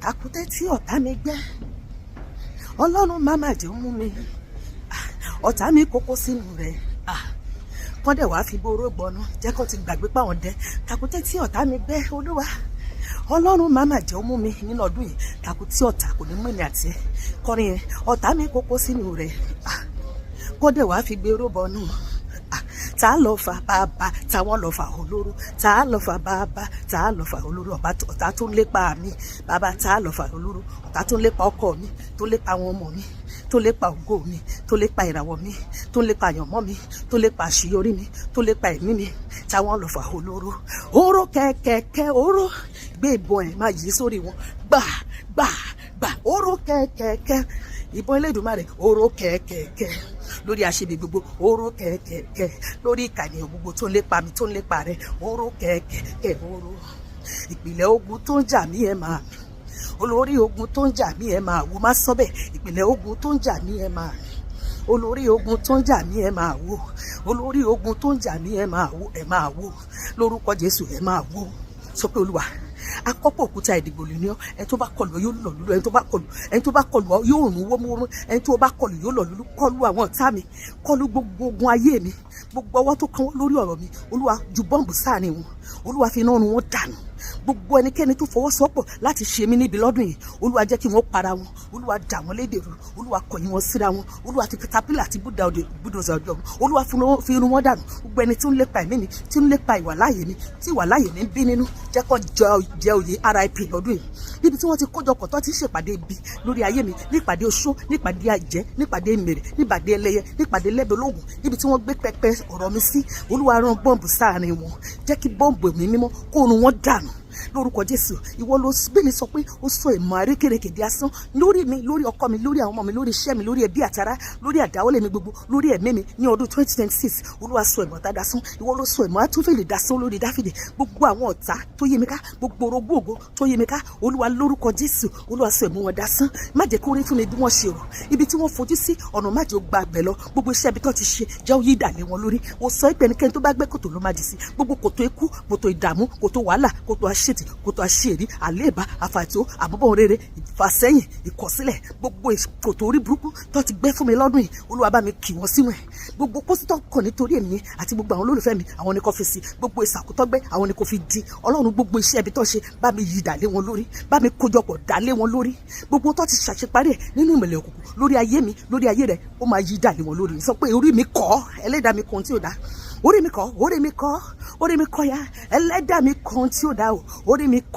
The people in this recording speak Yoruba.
Tàkúté tí ọ̀tá mi gbẹ́, Ọlọ́run má mà jẹ́ ó mú mi. Ọ̀tá mi kókó sínú rẹ̀. Kọ́n dẹ̀ wá fi boró gbọ́nú, jẹ́ kó ti gbàgbé páwọn dẹ. Tàkúté tí ọ̀tá mi gbẹ́, Olúwa. Ọlọ́run má mà jẹ́ ó mú mi nínú ọdún yìí. Tàkúté ọ̀tá kò ní mú mi àti ẹ. Kọrin yẹn, ọ̀tá mi kókó sínú rẹ̀. Kọ́n dẹ̀ wá fi boró gbọ́nú. Tá lọ fà bàbá, táwọn lọ fà olóró, tá lọ fà bàbá, tá lọ fà olóró, ọ̀tá tó ń lépa mi, bàbá tá lọ fà olóró, ọ̀tá tó ń lépa ọkọ mi, tó ń lépa àwọn ọmọ mi, tó ń lépa ògo mi, tó ń lépa ìràwọ̀ mi, tó ń lépa àyànmọ́ mi, tó ń lépa àṣeyọrí mi, tó ń lépa ẹ̀mí mi, táwọn lọ fà olóró. Oró kẹ̀kẹ́ oró, gbé ìbọn ẹ̀ máa yí sórí wọn, gbà, oró kẹ̀kẹ́, ìbọn Elédùmarè, oró kẹ̀kẹ́ lórí àṣebí gbogbo, oró kẹ̀kẹ́ lórí ìkànnì gbogbo tó ń lépa mi, tó ń lépa rẹ, oró kẹ̀kẹ́ oró. Ìpìlẹ̀ ogun tó ń jà mí ẹ máa mi, olórí ogun tó ń jà mí ẹ máa wò, má sọ bẹ́ẹ̀. Ìpìlẹ̀ ogun tó ń jà mí ẹ máa mi, olórí ogun tó ń jà mí ẹ máa wò, olórí ogun tó ń jà mí ẹ máa wò, lórúkọ Jésù ẹ máa wò. Sọ pé Olúwa, akọ́pọ̀ òkúta ìdìgbòlù ni ọ́, ẹni tó bá kọlù ọ yóò lọ lulú, ẹni tó bá kọlù ọ yóò rún wómúwómú, ẹni tó bá kọlù yóò lọ lulú. Kọlù àwọn ọ̀tá mi, kọlù gbogbo ogun ayé mi, gbogbo ọwọ́ tó kàn wọ́n lórí ọ̀rọ̀ mi, Olúwa ju bọ́ǹbù sáàrin wọn, Olúwa fi iná run wọn dànù. Gbogbo ẹnikẹ́ni tó fọwọ́sowọ́pọ̀ láti ṣe mí níbi lọ́dún yìí, Olúwa jẹ́ kí wọ́n para wọn, Olúwa dà wọ́n lédè rú, Olúwa kọ̀yìn wọn síra wọn, Olúwa ti katapila àti búdòzà ọjọ́, Olúwa fi irun wọn dànù. Gbogbo ẹni tí ń lépa ẹ̀mí mi, tí ń lépa ìwàláyé mi, tí ìwàláyé mi ń bí nínú, jẹ́ kó jẹ oyè RIP lọ́dún yìí. Níbi tí wọ́n ti kójọpọ̀ tó ti ṣèpàdé ibi lórí ayé mi, nípàdé oṣó, nípàdé àjẹ́, nípàdé mèrè, nípàdé ẹlẹ́yẹ, nípàdé lẹ́bẹ̀lógún, níbi tí wọ́n gbé pẹpẹ ọ̀rọ̀ mi sí, Olúwa rán bọ́ǹbù sáàrin wọn, jẹ́ kí bọ́ǹbù ẹ̀mí mímọ́ kó run wọn dànù lórúkọ Jésù. Ìwọ ló bẹ́ẹ̀ sọ pé ó sọ ìmọ̀ àrékèrèkè di asán lórí mi, lórí ọkọ mi, lórí àwọn ọmọ mi, lórí iṣẹ́ mi, lórí ẹbí àtàrà, lórí àdáwọ́lé mi gbogbo, lórí ẹ̀mí mi ní ọdún 2026. Olúwa sọ ìmọ̀ tá dasán, ìwọ ló sọ ìmọ̀ àtúnfèlè dasán lórí Dáfídì. Gbogbo àwọn ọ̀tá tó yé mi ká, gbogbo orogún ògo tó yé mi ká, Olúwa lórúkọ Jésù, Olúwa sọ ìmọ̀ wọn dasán. Má jẹ́ kó rí fún mi bí wọ́n ṣe rò, ibi tí wọ́n fojú sí ọ̀nà má jẹ́ ó gba àgbẹ̀ lọ. Gbogbo iṣẹ́ ibi tó ti ṣe jẹ́ ó yí ìdàlẹ́ wọn lórí. Ó sọ pé ẹnikẹ́ni tó bá gbẹ́ kòtò ló má jì sí. Gbogbo kòtò ikú, kòtò ìdààmú, kòtò wàhálà, kòtò àṣetì, kòtò àṣeyèrí, àléèbá, àfàtó, àbọ̀bọ̀ rere, ìfàsẹ́yìn, ìkọ̀sílẹ̀, gbogbo kòtò orí burúkú tó ti gbẹ́ fún mi lọ́dún yìí, Olúwa bá mi kì wọ́n sínú ẹ̀. Gbogbo pósítọ̀ kọ̀ nítorí èmi àti gbogbo àwọn olólùfẹ́ mi, àwọn ni kò fi sí. Gbogbo ìsàkútọ́gbẹ́, àwọn ni kò fi di. Ọlọ́run, gbogbo iṣẹ́ ibi tó ṣe, bá mi yí dàlé wọn lórí, bá mi kójọpọ̀ dàlé wọn lórí. Gbogbo tó ti ṣàṣeparí ẹ̀ nínú ìmọ̀lẹ̀ òkùnkùn lórí ayé mi, lórí ayé rẹ̀, ó máa yí dàlé wọn lórí. Sọ pé orí mi kọ́, ẹlẹ́dàá mi kan tí ò dá. Orí mi kọ́ ya, ẹlẹ́dàá mi kan tí ò dá o, orí mi kọ́.